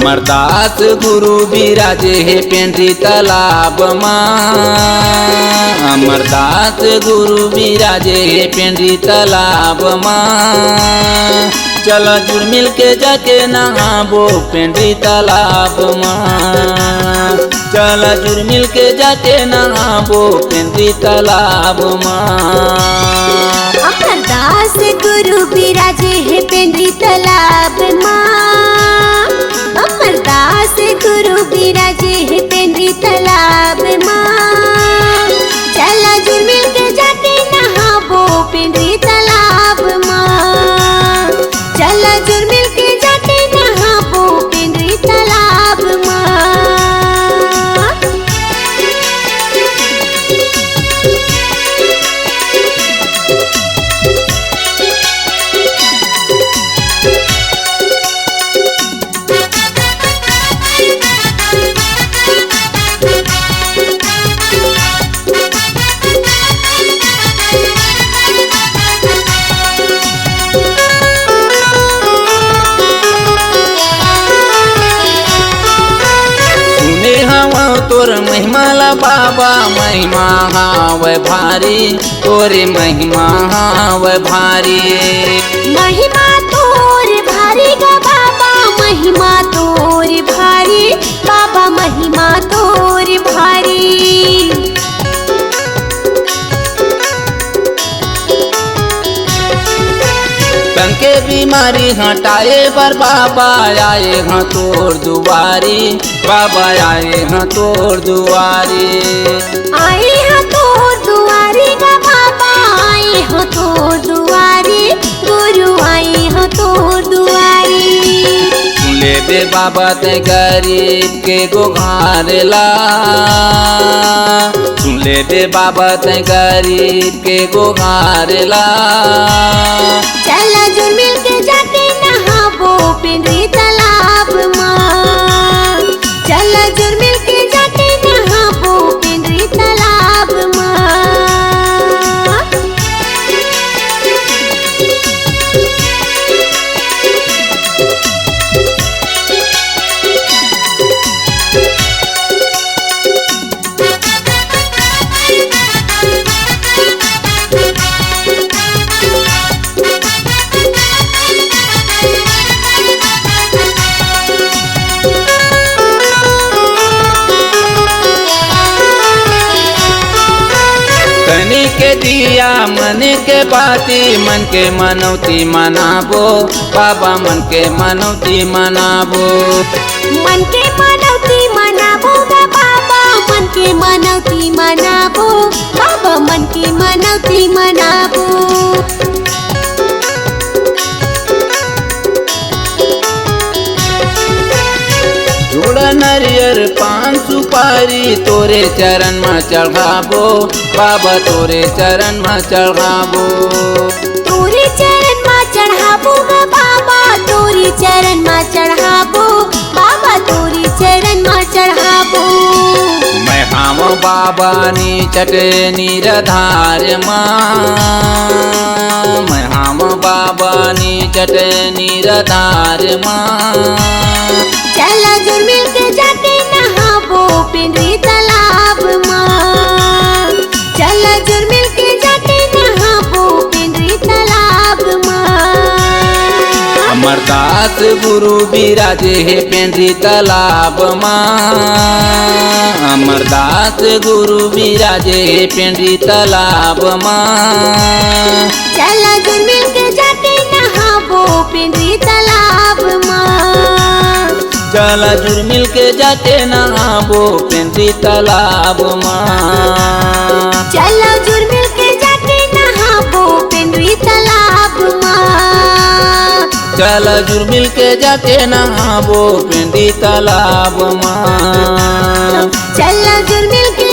अमरदास गुरु बिराजे हे पेंड्री तालाब माँ। अमरदास गुरु बिराजे हे पेंड्री तालाब माँ। चलो जुड़ मिल के जाके नहाबो पेंड्री तालाब माँ। चलो जुड़ मिल के जाके नहाबो पेंड्री तालाब माँ। अमरदास गुरु बिराजे है पेंड्री तालाब माँ। अमरदास गुरु बिराजे है पेंड्री तालाब माँ। चला जुड़ मिल के जाके नहाबो पेंड्री तालाब माँ। चला जुड़ मिल के जाके नहाबो पेंड्री तालाब माँ। तोर महिमाला बाबा महिमा हावै भारी। तोरे महिमा हावै भारी। महिमा तोर भारी गा बाबा महिमा तोर भारी। बाबा महिमा तोर भारी। तन के बीमारी हटाए बर बाबा आए हाँ तोर दुआरी। बाबा आए हाँ तोर दुआरी। आए हाँ तोर दुआरी गा बाबा आए हाँ तोर दुआरी। गुरु आए हाँ तोर दुआरी। सुन ले दे बाबा ते गरीब के गुहार ला। सुन ले दे बाबा ते गरीब के गुहार ला। चला जुड़ मिल के जाके नहाबो पेंड्री तालाब माँ। चला जुड़ मिल के जाके नहाबो पेंड्री तालाब माँ। तनी के दिया मन के बाती मन के मनौती मनाबो। बाबा मन के मनौती मनाबो। मन के मनौती मनाबो गा बाबा मन के मनौती मनाबो। बाबा मन के मनौती मनाबो। जोड़ा नरियर पान सुपारी तोरे चरण में चढ़ाबो। बाबा तोरे चरण में चढ़ाबो। तोरे चरण में चढ़ाबो गा बाबा तोरे चरण में चढ़ाबो। बाबा तोरे चरण में चढ़ाबो। मैं हम बाबा नी चटे निरधार माँ। मैं हम बाबा नी चटे निरधार माँ। चला जुड़ मिल के जाके नहाबो पेंड्री तालाब माँ। चला जुड़ मिल के जाके नहाबो पेंड्री तालाब माँ। अमरदास गुरु बिराजे हे पेंड्री तालाब माँ। अमरदास गुरु बिराजे हे पेंड्री तालाब माँ। चला जुड़ मिल के जाके नहाबो पेंड्री तालाब माँ। चला जुड़ मिल के जाके नहाबो पेंड्री तालाब माँ। चला जुड़ मिल के जाके नहाबो पेंड्री तालाब माँ। चला जुड़ मिल के जाके नहाबो पेंड्री तालाब माँ। चला जुड़ मिल के